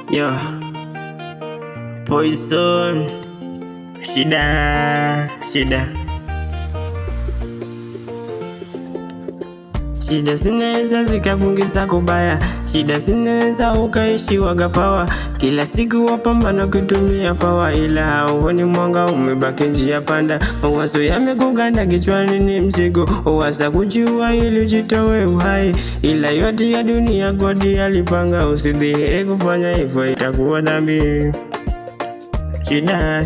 Yo, Poison, shida. Shida zinaweza zikapungisa kubaya, shida zinaweza ukaishiwa gapawa. Kila siku wapambana kutumia pawa, ila hauoni mwanga, umebaki njia panda. Mawazo yamekuganda kichwani ni mzigo, uwaza kujua ili ujitoe uhai, ila yote ya dunia Godi alipanga. Usidhihiri kufanya hivyo, itakuwa dhambi. Shida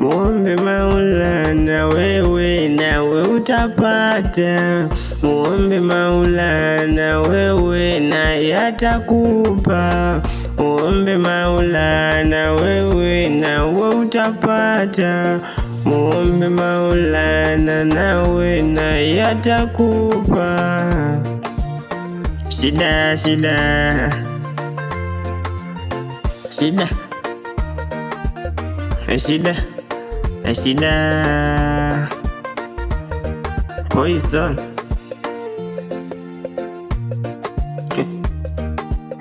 muombe Maulana, wewe nawe utapata. Muombe Maulana, wewe naye atakupa. Muombe Maulana, wewe nawe utapata. Muombe Maulana, nawe naye atakupa. Shida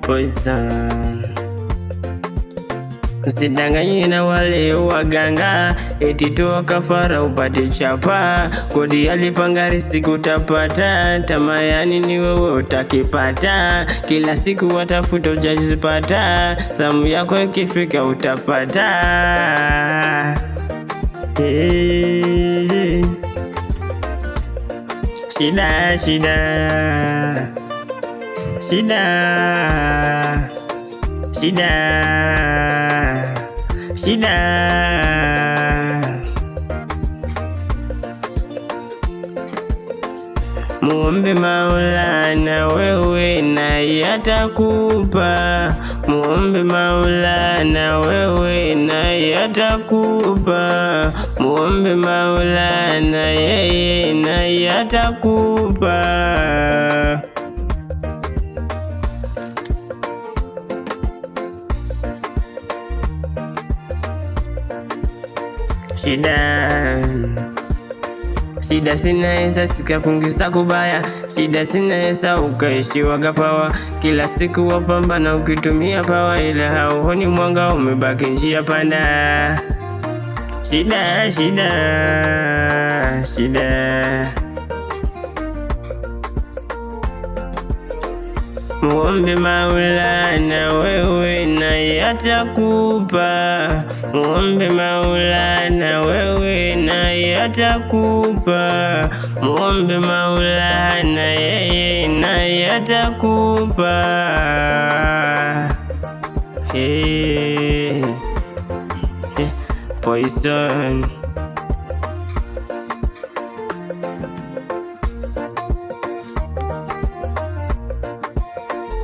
Poison. Usidanganywe na wale waganga, eti toa kafara upate chapa. Godi alipanga riziki utapata, tamaa yani ni wewe utakipata. Kila siku watafuta ujazipata, zamu yako ikifika utapata. Shida. Muombe Maulana, wewe naye atakupa. Muombe Maulana, wewe naye atakupa. Muombe Maulana, yeye naye atakupa. Shida zinaweza zikapungisa kubaya, shida zinaweza ukaishiwa gapawa. Kila siku wapambana ukitumia pawa, ila hauoni mwanga, umebaki njia panda. Shida muombe Maulana, wewe naye atakupa. Muombe Maulana, wewe naye atakupa. Muombe Maulana, yeye naye atakupa. Poison.